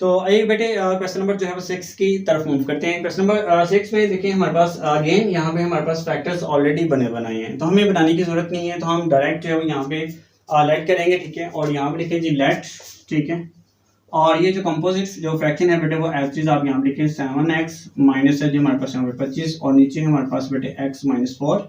तो एक बेटे क्वेश्चन नंबर जो है वो 6 की तरफ मूव करते हैं। क्वेश्चन नंबर 6 में देखिए हमारे पास अगेन यहाँ पे हमारे पास फैक्टर्स ऑलरेडी बनाए हैं, तो हमें बनाने की जरूरत नहीं है, तो हम डायरेक्ट जो है यहाँ पे लेट करेंगे, ठीक है। और यहाँ पे लिखें जी लेट, ठीक है। और ये जो कंपोजिट जो फ्रैक्शन है बेटे वो एज चीज आप यहाँ पे लिखें 7x माइनस है जी हमारे पास यहाँ पे 25, और नीचे हमारे पास बेटे x माइनस 4,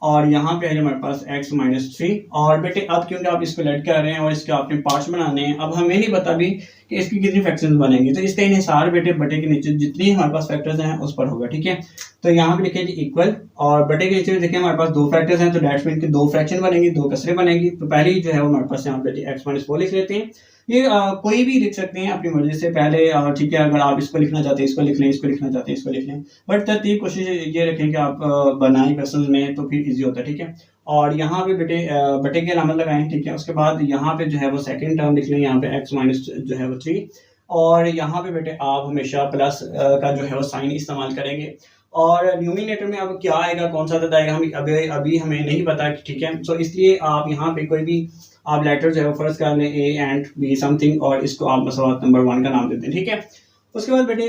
और यहाँ पे है हमारे पास x माइनस 3। और बेटे अब क्योंकि आप इसको लेट कर रहे हैं और इसके आपने पार्ट्स बनाने हैं, अब हमें नहीं पता भी कि इसकी कितनी फ्रैक्शंस बनेंगी, तो इसका इन्हिसार बेटे बटे के नीचे जितनी हमारे पास फैक्टर्स हैं उस पर होगा, ठीक है। तो यहाँ पे लिखे जी इक्वल, और बटे के नीचे देखिए हमारे पास दो फैक्टर्स हैं, तो डेट्स मीन के दो फ्रैक्शन बनेंगी, दो कसरे बनेंगी। तो पहली जो है वो हमारे पास यहाँ पे x माइनस 4 लिख लेते हैं। ये कोई भी लिख सकते हैं अपनी मर्जी से पहले, ठीक है। अगर आप इसको लिखना चाहते हैं इसको लिख लें, इसको लिखना चाहते हैं इसको लिख लें, बट तरतीब कोशिश ये रखें कि आप बनाएं क्वेश्चन में तो फिर इजी होता है, ठीक है। और यहाँ पे बेटे बटे की अलामत लगाएं, ठीक है। उसके बाद यहाँ पे जो है वो सेकंड टर्म लिख लें, यहाँ पे x माइनस जो है वो 3, और यहाँ पे बेटे आप हमेशा प्लस का जो है वो साइन इस्तेमाल करेंगे। और न्यूमिनेटर में अब क्या आएगा, कौन सा अदद आएगा, हम अभी हमें नहीं पता, ठीक है। सो इसलिए आप यहाँ पे कोई भी आप लेटर जो है फर्स्ट कर लें a एंड b समथिंग, और इसको आप मसवात नंबर 1 का नाम देते हैं, ठीक है। उसके बाद बेटे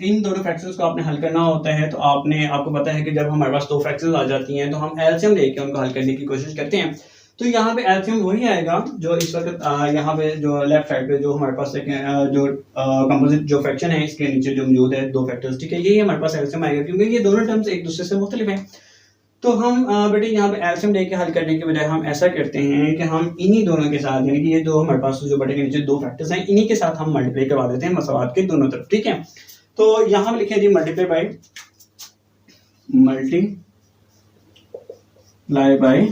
इन दोनों फ्रैक्शंस को आपने हल करना होता है, तो आपको पता है कि जब हमारे पास दो फ्रैक्शंस आ जाती हैं तो हम एलसीएम लेके उनको हल करने की कोशिश करते हैं। तो यहाँ पे एलसीएम वही आएगा जो इस वक्त यहाँ पे जो लेफ्ट साइड पे जो हमारे पास जो कंपोजिट जो फ्रैक्शन है इसके नीचे जो मौजूद है दो फैक्टर्स, ठीक है, यही हमारे पास एलसीएम आएगा, क्योंकि ये दोनों टर्म्स एक दूसरे से मुख्तलिफ हैं। तो हम बेटे यहाँ पे एलसीएम लेके हल करने के बजाय हम ऐसा करते हैं कि हम इन्हीं दोनों के साथ, यानी कि ये दो हमारे पास जो बटे के नीचे दो फैक्टर्स हैं इन्हीं के साथ हम मल्टीप्लाई करवा देते हैं मसवात के दोनों तरफ, ठीक है। तो यहाँ पे लिखे जी मल्टीप्लाई बाय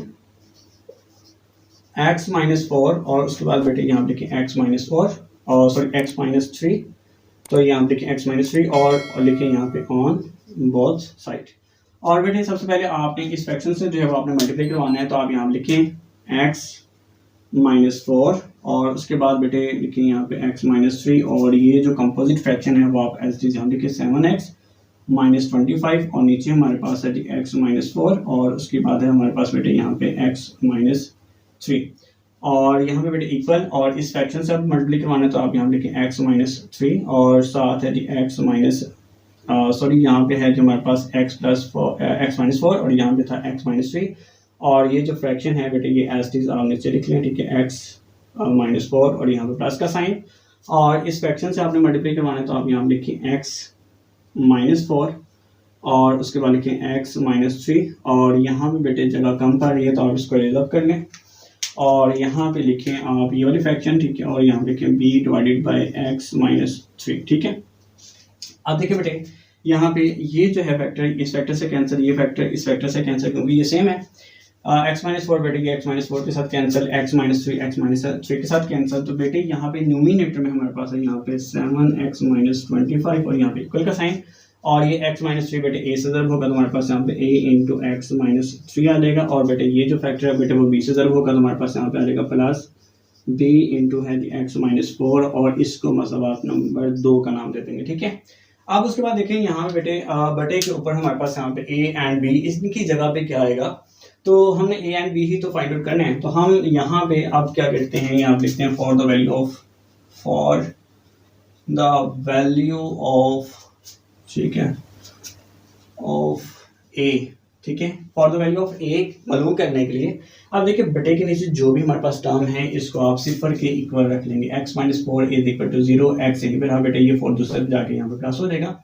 x माइनस 4, और उसके बाद बेटे यहाँ पे लिखें x माइनस 4 और सॉरी x माइनस 3, तो यहाँ पे लिखें x माइनस 3 और लिखें यहाँ पे ऑन बोथ साइड। और बेटे सबसे पहले आपने इस फ्रैक्शन से जो है वो आपने मल्टीप्लाई करवाना है, तो आप यहाँ लिखें x माइनस 4 और उसके बाद बेटे लिखें यहाँ पे x माइनस 3, और ये जो कंपोजिट फ्रैक्शन है वो आप एज इट इज यहाँ लिखें 7x माइनस 25, और नीचे हमारे पास है x माइनस 4, और उसके बाद है हमारे पास बेटे यहाँ पे x माइनस 3, और यहाँ पे बेटे इक्वल, और इस फ्रैक्शन से आप मल्टीप्लाई करवाना है तो आप यहाँ लिखें x माइनस 3 और साथ है x माइनस सॉरी यहाँ पे है जो हमारे पास x माइनस 4 और यहाँ पे था x माइनस 3, और ये जो फ्रैक्शन है बेटे ये एज इट इज आप नीचे लिख लें, ठीक है, x माइनस 4 और यहाँ पे प्लस का साइन, और इस फ्रैक्शन से आपने मल्टीप्लाई करवाना है तो आप यहाँ लिखें x माइनस 4 और उसके बाद लिखें x माइनस 3, और यहाँ पे बेटे जगह कम पड़ रही है तो आप इसको रिजर्व कर लें, और यहाँ पे लिखें आप ये वाली फ्रैक्शन, ठीक है, और यहाँ पे लिखें b divided by x minus 3, ठीक है। अब देखिए बेटे यहाँ पे ये जो है फैक्टर इस फैक्टर से कैंसिल, ये फैक्टर इस फैक्टर से कैंसिल, क्योंकि ये सेम है। x माइनस 4 बेटे ये x माइनस 4 के साथ कैंसिल, x माइनस 3 के साथ कैंसिल, तो बेटे यहाँ पे न्यूमिनेटर में हमारे पास है यहाँ पे 7x माइनस 25 और यहाँ पे इक्वल का साइन, और ये x माइनस 3 बेटे a से ज़रब होगा तो हमारे पास यहाँ पे a इंटू एक्स माइनस 3 आ जाएगा, और बेटे ये जो फैक्टर है बेटे वो b से ज़रब होगा तो हमारे पास यहाँ पे आ जाएगा प्लस b इंटू है x माइनस 4, और इसको मसवात नंबर 2 का नाम दे देंगे, ठीक है। अब उसके बाद देखें यहाँ पे बेटे बटे के ऊपर हमारे पास यहाँ पे a एंड b, इसकी जगह पे क्या आएगा, तो हमने a एंड b ही तो फाइंड आउट करने हैं, तो हम यहाँ पे अब क्या करते हैं, यहाँ पे लिखते हैं फॉर द वैल्यू ऑफ ठीक है ऑफ a, ठीक है, for the value of a मालूम करने के लिए अब देखिए बटे के नीचे जो भी हमारे पास टर्म है इसको आप सिफर के इक्वल रख लेंगे, x minus 4 is equal to 0, x यहीं पर हाँ बेटे ये 4 दूसरे जाके यहाँ पे प्लस हो जाएगा।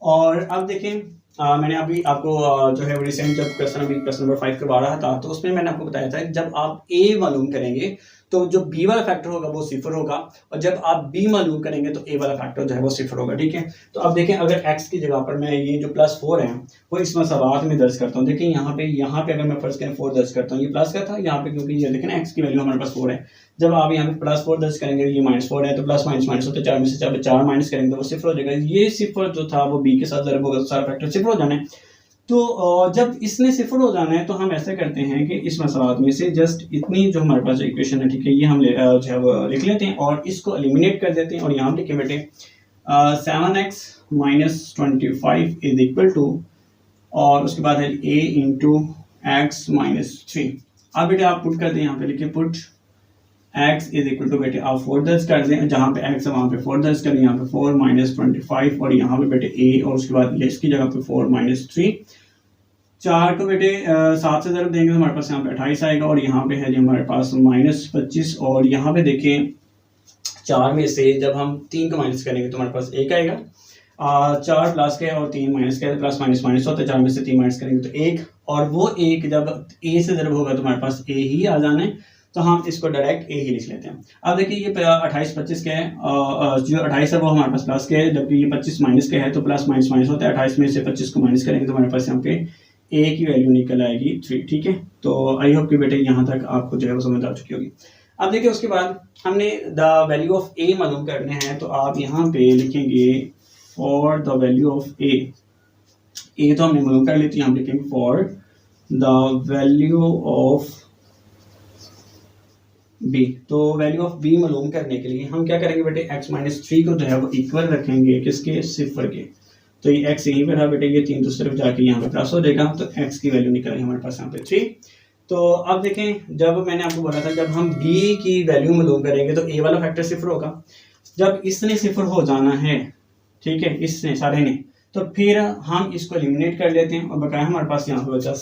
और अब देखें मैंने अभी आपको जो है रिसेंट जब क्वेश्चन नंबर 5 करवा रहा था तो उसमें मैंने आपको बताया था जब आप a मालूम करेंगे तो जो b वाला फैक्टर होगा वो सिफर होगा, और जब आप b मालूम करेंगे तो a वाला फैक्टर जो है वो सिफर होगा, ठीक है। तो अब देखें अगर x की जगह पर मैं ये जो प्लस 4 है वो इस मसवात में दर्ज करता हूँ, देखिए यहाँ पे अगर मैं फर्स्ट करें 4 दर्ज करता हूँ, ये प्लस का था यहाँ पे क्योंकि ये देखें ना x की वैल्यू हमारे पास 4 है, जब आप यहाँ पे प्लस 4 दर्ज करेंगे ये माइनस 4 है तो प्लस माइनस माइनस होते 4 में से 4 माइनस करेंगे तो वो सिफर हो जाएगा, ये सिफर जो था वो b के साथ ज़रब होगा तो सारा फैक्टर सिफर हो जाना है। तो जब इसने सिफर हो जाना है तो हम ऐसा करते हैं कि इस मसलात में से जस्ट इतनी जो हमारे पास इक्वेशन है, ठीक है, ये हम जो है वो लिख लेते हैं और इसको एलिमिनेट कर देते हैं, और यहाँ लिखे बेटे 7x minus 25 is equal to, और उसके बाद है a इंटू एक्स माइनस 3। अब बेटे आप पुट कर दें, यहाँ पे लिखे put x is equal to बेटे आप 4 दर्ज कर दें, जहाँ पे x है वहाँ पे 4 दर्ज करें, यहाँ पे 4 माइनस 25 और यहाँ पे बेटे a और उसके बाद ये इसकी जगह पे 4 माइनस 3। 4 को बेटे 7 से ज़रूर देंगे तो हमारे पास यहाँ पे 28 आएगा और यहाँ पे है जी हमारे पास माइनस 25 और यहाँ पे देखें 4 में से जब हम 3 को माइनस करेंगे तो हमारे पास 1 आएगा। 4 प्लस के और 3 माइनस के, प्लस माइनस माइनस होता है, 4 में से 3 माइनस करेंगे तो 1 और वो 1 जब a से ज़रूर होगा तो हमारे पास a ही आ जाना है, तो हम इसको डायरेक्ट a ही लिख लेते हैं। अब देखिए ये 28 25 के है, जो 28 है वो हमारे पास प्लस के है, जबकि ये 25 माइनस के है तो प्लस माइनस माइनस होता है। 28 में से 25 को माइनस करेंगे तो हमारे पास यहाँ पे a की वैल्यू निकल आएगी 3। ठीक है, तो आई होप कि बेटे यहाँ तक आपको जो है वो समझ आ चुकी होगी। अब देखिए उसके बाद हमने द वैल्यू ऑफ a मालूम करने हैं, तो आप यहाँ पे लिखेंगे for the value of a तो हमने मालूम कर ली, तो यहाँ लिखेंगे for the value of b। तो वैल्यू ऑफ b मालूम करने के लिए हम क्या करेंगे बेटे, x माइनस 3 को जो है वो इक्वल रखेंगे किसके, 0 के। तो ये x यहीं पर है बेटे, ये 3 दूसरी तरफ जाके यहाँ पे प्लस हो जाएगा, तो x की वैल्यू निकल आई हमारे पास यहाँ पे 3। तो अब देखें जब मैंने आपको बोला था जब हम b की वैल्यू मालूम करेंगे तो a वाला फैक्टर 0 होगा। जब इसने 0 हो जाना है, ठीक है, इसने सारे ने, तो फिर हम इसको एलिमिनेट कर लेते हैं और बकाया हमारे पास यहाँ पे बचा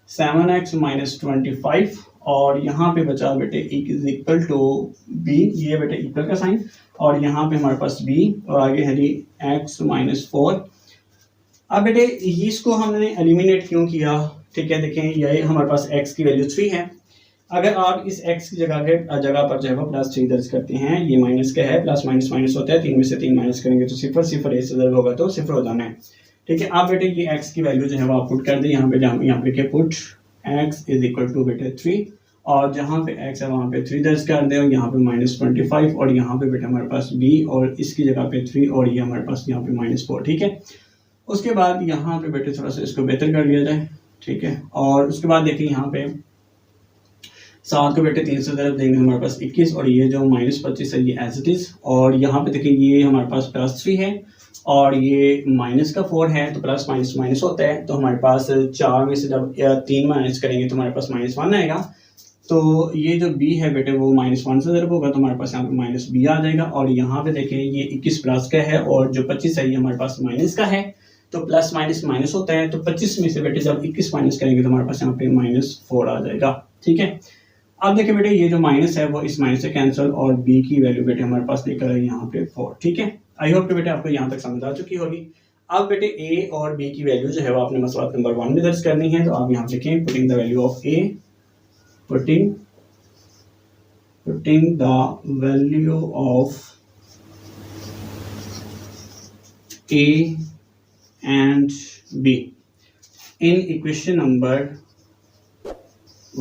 7x माइनस 25 और यहाँ पे बचा बेटे इज इक्वल टू b, ये बेटे इक्वल का साइन, और यहाँ पे हमारे पास b और आगे है जी x माइनस 4। अब बेटे इसको हमने एलिमिनेट क्यों किया, ठीक है, देखें ये हमारे पास x की वैल्यू 3 है। अगर आप इस x की जगह पर जो है वो प्लस 3 दर्ज करते हैं, ये माइनस का है, प्लस माइनस माइनस होता है, 3 में से 3 माइनस करेंगे तो 0, 0 a से ज़रूर होगा तो 0 हो जाना है। ठीक है, आप बेटे ये x की वैल्यू जो है वो आप पुट कर दें, यहाँ पे यहाँ पे लिखे put x is equal to बेटे 3 और जहाँ पे x है वहाँ पे 3 दर्ज कर दें और यहाँ पे माइनस 25 और यहाँ पे बेटे हमारे पास b और इसकी जगह पे 3 और ये हमारे पास यहाँ पे माइनस 4। ठीक है, उसके बाद यहाँ पे बेटे थोड़ा सा इसको बेहतर कर लिया जाए। ठीक है, और उसके बाद देखिए यहाँ पे 7 को बेटे 3 से ज़रूर देंगे हमारे पास 21 और ये जो माइनस 25 है ये एज इट इज़, और यहाँ पे देखिए ये हमारे पास प्लस 3 है और ये माइनस का 4 है, तो प्लस माइनस माइनस होता है, तो हमारे पास 4 में से जब 3 माइनस करेंगे तो हमारे पास -1 आएगा। तो ये जो b है बेटे वो -1 से ज़रूर होगा तो हमारे पास यहाँ पे माइनस b आ जाएगा, और यहाँ पे देखें ये 21 प्लस का है और जो 25 है ये हमारे पास माइनस का है, तो प्लस माइनस माइनस होता है, तो 25 में से बेटे जब 21 माइनस करेंगे तो हमारे पास यहाँ पे -4 आ जाएगा। ठीक है, अब देखिए बेटे ये जो माइनस है वो इस माइनस से कैंसिल और b की वैल्यू बेटे हमारे पास निकल आई यहाँ पे 4। ठीक है, आई होप कि बेटे आपको यहाँ तक समझ आ चुकी होगी। अब बेटे a और b की वैल्यू जो है वो आपने मसवाक नंबर 1 में दर्ज करनी है, तो आप यहाँ लिखें putting the value of a, putting the value of a and b in equation number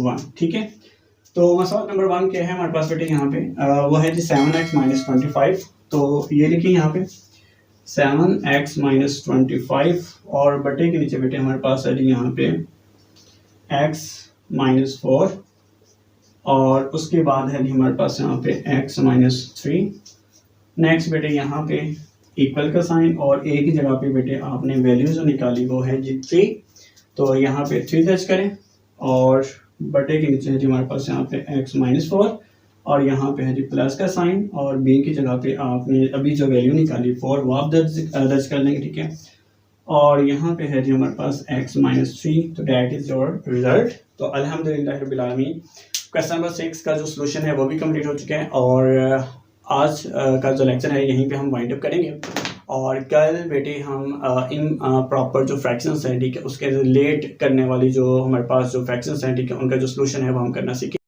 1। ठीक है, तो मसला नंबर 1 क्या है हमारे पास बेटे यहाँ पे वो है जी 7x माइनस 25। तो ये लिखें यहाँ पे 7x माइनस 25 और बटे के नीचे बेटे हमारे पास है जी यहाँ पे x माइनस 4 और उसके बाद है जी हमारे पास यहाँ पे x माइनस 3। नेक्स्ट बेटे यहाँ पे इक्वल का साइन और a की जगह पे बेटे आपने वैल्यू जो निकाली वो है जी 3, तो यहाँ पे 3 दर्ज करें और बटे के नीचे है जी हमारे पास यहाँ पे x माइनस 4 और यहाँ पे है जी प्लस का साइन और b की जगह पे आपने अभी जो वैल्यू निकाली 4 वो आप दर्ज कर लेंगे। ठीक है, और यहाँ पे है जी हमारे पास x माइनस 3, तो डैट इज योर रिजल्ट। तो अल्हम्दुलिल्लाह रब्बिल आलमीन क्वेश्चन नंबर 6 का जो सोल्यूशन है वो भी कंप्लीट हो चुका है और आज का जो लेक्चर है यहीं पे हम वाइंड अप करेंगे और कल बेटे हम इन प्रॉपर जो फ्रैक्शंस हैं, ठीक है, उसके रिलेट करने वाली जो हमारे पास जो फ्रैक्शंस हैं, ठीक है, उनका जो सोल्यूशन है वो हम करना सीखेंगे।